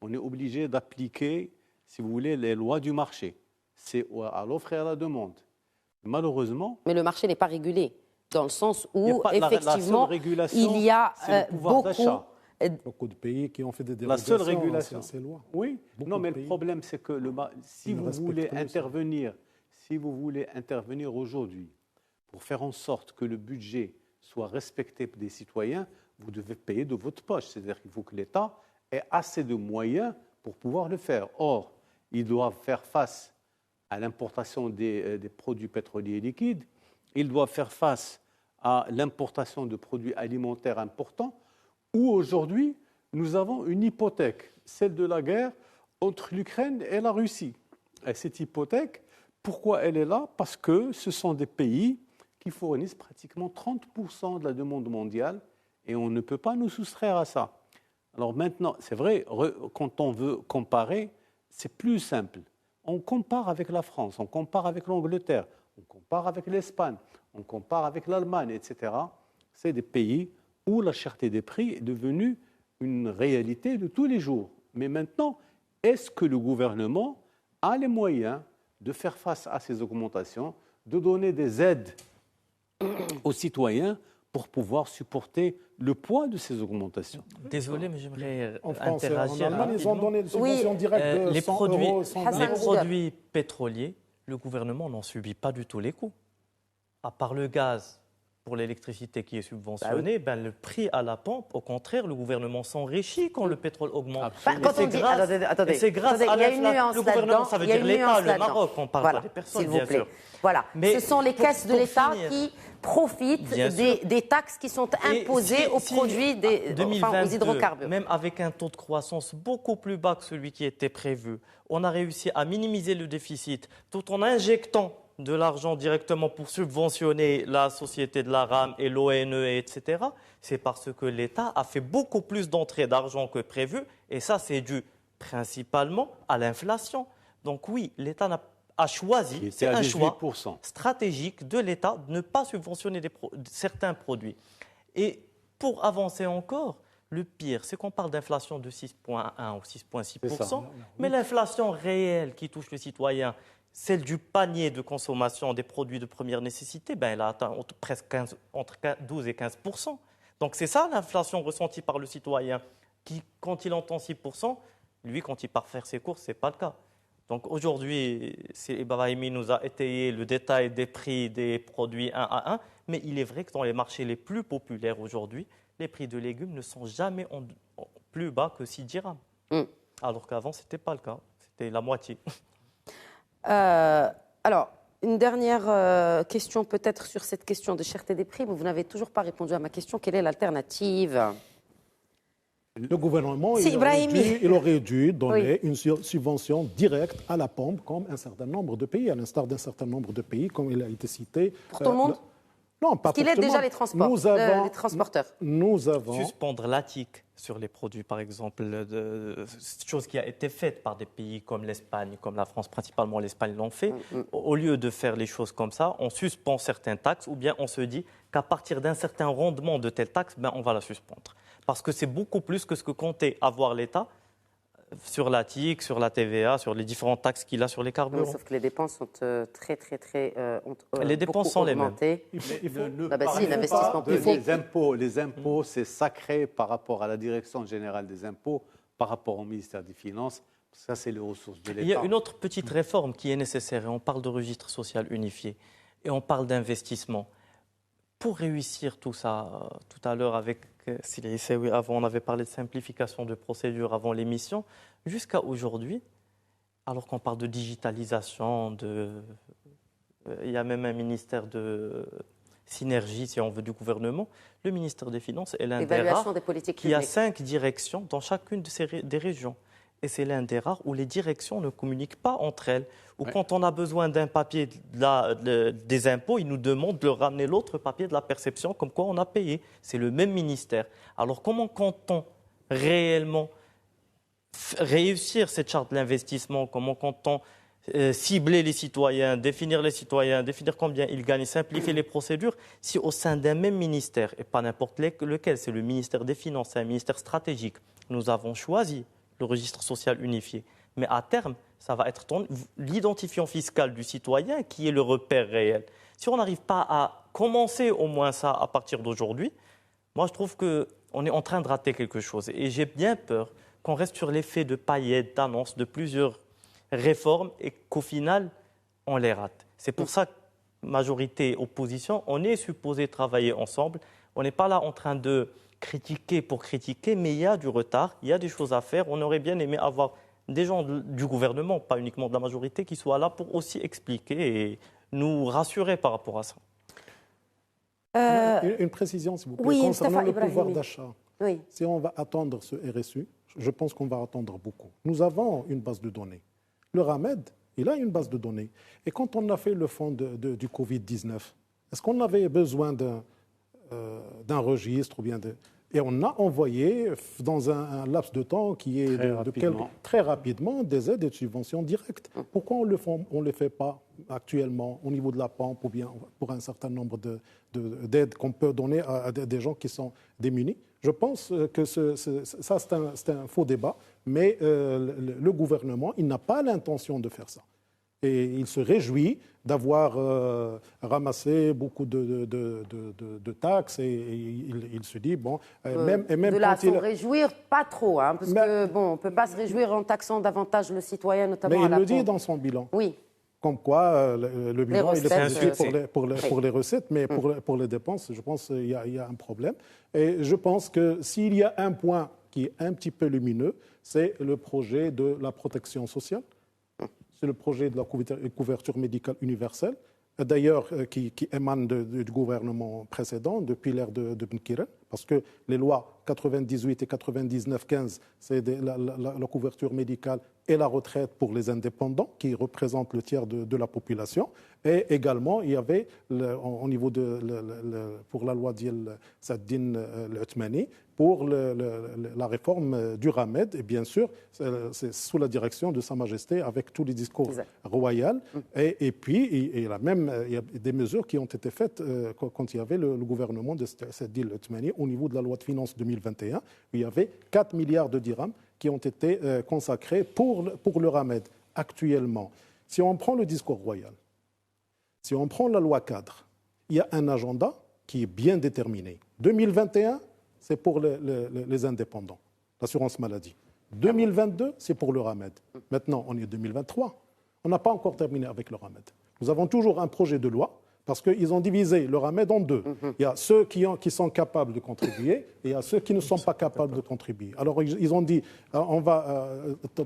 On est obligé d'appliquer, si vous voulez, les lois du marché. C'est à l'offre et à la demande. Malheureusement... Mais le marché n'est pas régulé, dans le sens où, effectivement, il y a beaucoup de pays qui ont fait des dérogations. La seule régulation, ces lois. Oui, non, mais le problème, c'est que si vous voulez intervenir aujourd'hui pour faire en sorte que le budget soit respecté des citoyens, vous devez payer de votre poche. C'est-à-dire qu'il faut que l'État ait assez de moyens pour pouvoir le faire. Or, ils doivent faire face à l'importation des produits pétroliers liquides, ils doivent faire face à l'importation de produits alimentaires importants, où aujourd'hui, nous avons une hypothèque, celle de la guerre entre l'Ukraine et la Russie. Et cette hypothèque, pourquoi elle est là ? Parce que ce sont des pays qui fournissent pratiquement 30% de la demande mondiale et on ne peut pas nous soustraire à ça. Alors maintenant, c'est vrai, quand on veut comparer, c'est plus simple. On compare avec la France, on compare avec l'Angleterre, on compare avec l'Espagne, on compare avec l'Allemagne, etc. C'est des pays où la cherté des prix est devenue une réalité de tous les jours. Mais maintenant, est-ce que le gouvernement a les moyens de faire face à ces augmentations, de donner des aides aux citoyens pour pouvoir supporter le poids de ces augmentations? Désolé, mais j'aimerais France, interagir. En Allemagne, ils ont donné des subventions directes de les 100 produits, euros, 120 les produits pétroliers, le gouvernement n'en subit pas du tout les coûts. à part le gaz pour l'électricité qui est subventionnée, le prix à la pompe, au contraire, le gouvernement s'enrichit quand le pétrole augmente. Quand on dit, c'est grâce à il y a une nuance le gouvernement, ça veut dire l'État, le Maroc, on parle pas des personnes, bien sûr. Voilà, mais ce sont les caisses de l'État qui profitent des taxes qui sont imposées aux produits, aux hydrocarbures. Même avec un taux de croissance beaucoup plus bas que celui qui était prévu, on a réussi à minimiser le déficit tout en injectant de l'argent directement pour subventionner la Société de la RAM et l'ONE, etc. C'est parce que l'État a fait beaucoup plus d'entrées d'argent que prévu, et ça, c'est dû principalement à l'inflation. Donc oui, l'État a choisi, c'est un choix stratégique de l'État de ne pas subventionner certains produits. Et pour avancer encore, le pire, c'est qu'on parle d'inflation de 6,1 ou 6,6%, mais l'inflation réelle qui touche le citoyen, celle du panier de consommation des produits de première nécessité, elle a atteint entre 12 et 15%. Donc c'est ça l'inflation ressentie par le citoyen, qui, quand il entend 6%, lui, quand il part faire ses courses, ce n'est pas le cas. Donc aujourd'hui, Ibrahimi nous a étayé le détail des prix des produits un à un, mais il est vrai que dans les marchés les plus populaires aujourd'hui, les prix de légumes ne sont jamais plus bas que 6 dirhams. Alors qu'avant, ce n'était pas le cas, c'était la moitié. Alors, une dernière question peut-être sur cette question de cherté des prix. Vous n'avez toujours pas répondu à ma question. Quelle est l'alternative ? Le gouvernement, il aurait dû donner une subvention directe à la pompe, comme un certain nombre de pays, à l'instar d'un certain nombre de pays, comme il a été cité. Pour tout le monde ? Non, pas pour tout le monde. Parce qu'il aide déjà les transporteurs. Nous avons... Suspendre l'ATIC sur les produits, par exemple, chose qui a été faite par des pays comme l'Espagne, comme la France, principalement l'Espagne l'ont fait. Au lieu de faire les choses comme ça, on suspend certaines taxes, ou bien on se dit qu'à partir d'un certain rendement de telle taxe, on va la suspendre. Parce que c'est beaucoup plus que ce que comptait avoir l'État sur l'ATIC, sur la TVA, sur les différentes taxes qu'il a sur les carburants. Sauf que les dépenses sont très les dépenses sont augmenté. Les mêmes. L'investissement public. Les impôts, c'est sacré par rapport à la Direction générale des impôts, par rapport au ministère des Finances. Ça, c'est les ressources de l'État. Il y a une autre petite réforme qui est nécessaire. On parle de registre social unifié et on parle d'investissement. Pour réussir tout ça, tout à l'heure avec Sylvie Issaoui, avant on avait parlé de simplification de procédures avant l'émission, jusqu'à aujourd'hui, alors qu'on parle de digitalisation, il y a même un ministère de synergie, si on veut, du gouvernement, le ministère des Finances est l'un des rares qui a 5 directions dans chacune des régions. Et c'est l'un des rares où les directions ne communiquent pas entre elles. Ou quand on a besoin d'un papier des impôts, ils nous demandent de leur ramener l'autre papier de la perception, comme quoi on a payé. C'est le même ministère. Alors comment compte-t-on réellement réussir cette charte de l'investissement? Comment compte-t-on cibler les citoyens, définir combien ils gagnent, simplifier les procédures, si au sein d'un même ministère, et pas n'importe lequel, c'est le ministère des Finances, c'est un ministère stratégique, nous avons choisi le registre social unifié. Mais à terme, ça va être l'identifiant fiscal du citoyen qui est le repère réel. Si on n'arrive pas à commencer au moins ça à partir d'aujourd'hui, moi je trouve qu'on est en train de rater quelque chose. Et j'ai bien peur qu'on reste sur l'effet de paillettes, d'annonces, de plusieurs réformes et qu'au final, on les rate. C'est pour ça que majorité, opposition, on est supposé travailler ensemble. On n'est pas là en train de critiquer pour critiquer, mais il y a du retard, il y a des choses à faire. On aurait bien aimé avoir des gens du gouvernement, pas uniquement de la majorité, qui soient là pour aussi expliquer et nous rassurer par rapport à ça. Une précision, s'il vous plaît, concernant le pouvoir d'achat. Oui. Si on va attendre ce RSU, je pense qu'on va attendre beaucoup. Nous avons une base de données. Le RAMED, il a une base de données. Et quand on a fait le fonds du Covid-19, est-ce qu'on avait besoin d'un registre ou bien Et on a envoyé dans un laps de temps qui est très rapidement des aides et des subventions directes. Pourquoi on ne le fait pas actuellement au niveau de la pompe ou bien pour un certain nombre d'aides qu'on peut donner à des gens qui sont démunis? Je pense que c'est un faux débat, mais le gouvernement, il n'a pas l'intention de faire ça. Et il se réjouit d'avoir ramassé beaucoup de taxes et il se dit, bon... même de là, s'en réjouir, pas trop, hein, parce qu'on ne peut pas se réjouir en taxant davantage le citoyen, notamment mais à la pompe. Mais il le dit dans son bilan. Oui. comme quoi le bilan il est positif pour les recettes, mais pour les dépenses, je pense qu'il y a un problème. Et je pense que s'il y a un point qui est un petit peu lumineux, c'est le projet de la protection sociale. C'est le projet de la couverture médicale universelle, d'ailleurs qui émane du gouvernement précédent, depuis l'ère de Benkiren, parce que les lois 98 et 99-15, c'est la couverture médicale et la retraite pour les indépendants, qui représentent le tiers de la population. Et également, il y avait, au niveau pour la loi d'Il Saddin Al-Uthmani, pour la réforme du Ramed, et bien sûr, c'est sous la direction de Sa Majesté, avec tous les discours royaux. Et puis, il y a des mesures qui ont été faites quand il y avait le gouvernement de Saddin Al-Uthmani, au niveau de la loi de finances 2021, où il y avait 4 milliards de dirhams qui ont été consacrés pour le Ramed. Actuellement, si on prend le discours royal, si on prend la loi cadre, il y a un agenda qui est bien déterminé. 2021, c'est pour les indépendants, l'assurance maladie. 2022, c'est pour le Ramed. Maintenant, on est 2023. On n'a pas encore terminé avec le Ramed. Nous avons toujours un projet de loi parce qu'ils ont divisé le Ramed en deux. Il y a ceux qui sont capables de contribuer et il y a ceux qui ne sont pas capables de contribuer. Alors, ils ont dit on va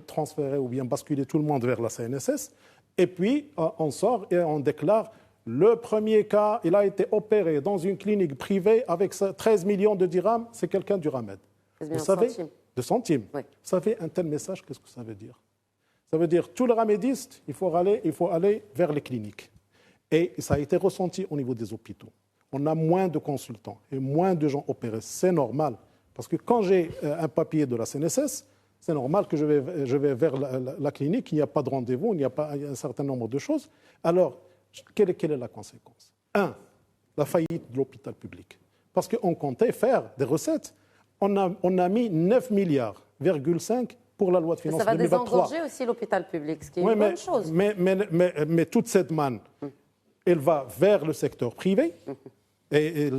transférer ou bien basculer tout le monde vers la CNSS. Et puis, on sort et on déclare le premier cas, il a été opéré dans une clinique privée avec 13 millions de dirhams, c'est quelqu'un du Ramed. Vous savez, de centimes. Oui. Vous savez, un tel message, qu'est-ce que ça veut dire? Ça veut dire, tous les ramédistes, il faut aller vers les cliniques. Et ça a été ressenti au niveau des hôpitaux. On a moins de consultants et moins de gens opérés. C'est normal. Parce que quand j'ai un papier de la CNSS, c'est normal que je vais vers la clinique, il n'y a pas de rendez-vous, il y a un certain nombre de choses. Alors, quelle est la conséquence? 1. La faillite de l'hôpital public. Parce qu'on comptait faire des recettes. On a mis 9,5 milliards pour la loi de finances 2023. Ça va désengorger aussi l'hôpital public, ce qui est une bonne chose. Mais toute cette manne, elle va vers le secteur privé. Et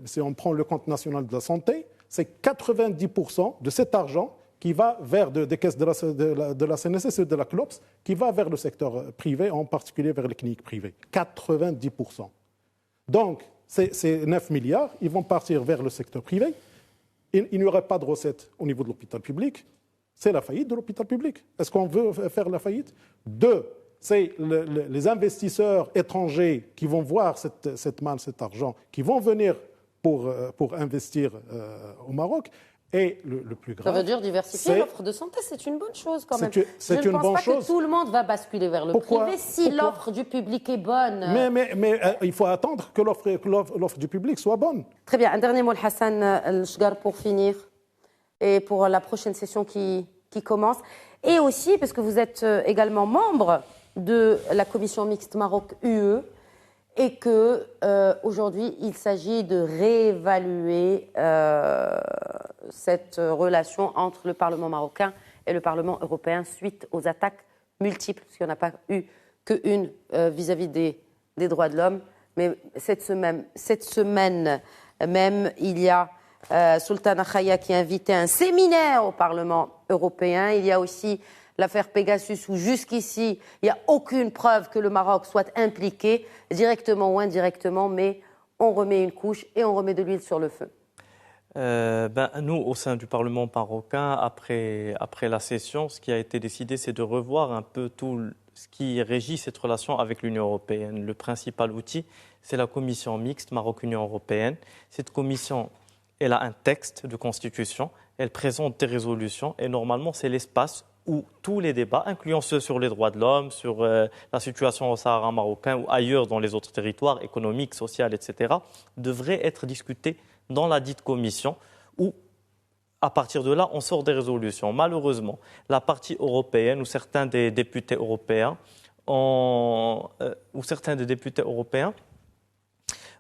si on prend le compte national de la santé, c'est 90% de cet argent qui va vers des caisses de la CNSS et de la CLOPS, qui va vers le secteur privé, en particulier vers les cliniques privées. 90%. Donc, ces 9 milliards, ils vont partir vers le secteur privé. Il n'y aurait pas de recettes au niveau de l'hôpital public. C'est la faillite de l'hôpital public. Est-ce qu'on veut faire la faillite? 2, c'est les investisseurs étrangers qui vont voir cette manne, cet argent, qui vont venir pour investir au Maroc. Et le plus grave, ça veut dire diversifier l'offre de santé, c'est une bonne chose quand même. C'est Je ne pense pas que tout le monde va basculer vers le privé si l'offre du public est bonne. Mais il faut attendre que l'offre du public soit bonne. Très bien. Un dernier mot, Hassan El-Chgar, pour finir, et pour la prochaine session qui commence. Et aussi, parce que vous êtes également membre de la commission mixte Maroc-UE, et que aujourd'hui, il s'agit de réévaluer cette relation entre le Parlement marocain et le Parlement européen suite aux attaques multiples, parce qu'il n'y en a pas eu qu'une vis-à-vis des droits de l'homme. Mais cette semaine même, il y a Sultana Khaya qui a invité un séminaire au Parlement européen. Il y a aussi l'affaire Pegasus, où jusqu'ici, il n'y a aucune preuve que le Maroc soit impliqué, directement ou indirectement, mais on remet une couche et on remet de l'huile sur le feu. Nous, au sein du Parlement marocain, après la session, ce qui a été décidé, c'est de revoir un peu tout ce qui régit cette relation avec l'Union européenne. Le principal outil, c'est la commission mixte Maroc-Union européenne. Cette commission, elle a un texte de constitution, elle présente des résolutions et normalement, c'est l'espace où tous les débats, incluant ceux sur les droits de l'homme, sur la situation au Sahara marocain ou ailleurs dans les autres territoires économiques, sociaux, etc., devraient être discutés dans la dite commission où, à partir de là, on sort des résolutions. Malheureusement, la partie européenne ou certains des députés européens ont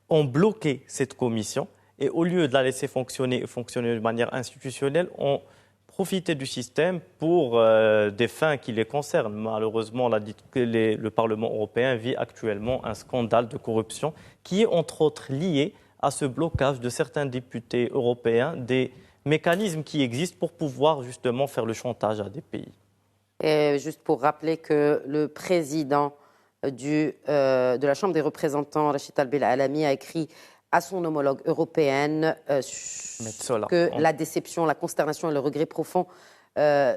bloqué cette commission et au lieu de la laisser fonctionner de manière institutionnelle, ont profiter du système pour des fins qui les concernent. Malheureusement, le Parlement européen vit actuellement un scandale de corruption qui est entre autres lié à ce blocage de certains députés européens des mécanismes qui existent pour pouvoir justement faire le chantage à des pays. Et juste pour rappeler que le président de la Chambre des représentants, Rachid Talbi El-Alami, a écrit à son homologue européenne que la déception, la consternation et le regret profond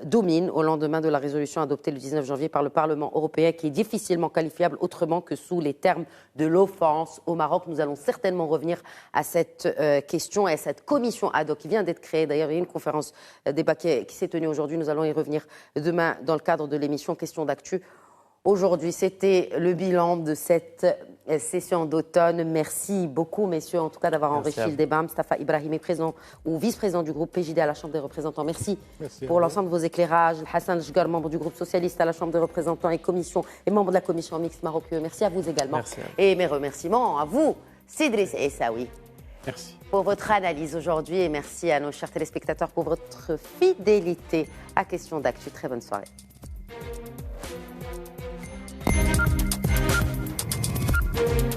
dominent au lendemain de la résolution adoptée le 19 janvier par le Parlement européen, qui est difficilement qualifiable autrement que sous les termes de l'offense au Maroc. Nous allons certainement revenir à cette question et à cette commission ad hoc qui vient d'être créée. D'ailleurs, il y a une conférence débat qui s'est tenue aujourd'hui. Nous allons y revenir demain dans le cadre de l'émission Question d'actu. Aujourd'hui, c'était le bilan de cette session d'automne. Merci beaucoup, messieurs, en tout cas, d'avoir enrichi le débat. Mustafa Ibrahimi, président ou vice-président du groupe PJD à la Chambre des représentants. Merci pour l'ensemble de vos éclairages. Hassan Jgar, membre du groupe socialiste à la Chambre des représentants et membre de la commission mixte marocaine. Merci à vous également. Et mes remerciements à vous, Sidris Essaoui. Merci. Pour votre analyse aujourd'hui et merci à nos chers téléspectateurs pour votre fidélité à Question d'actu. Très bonne soirée. Thank you.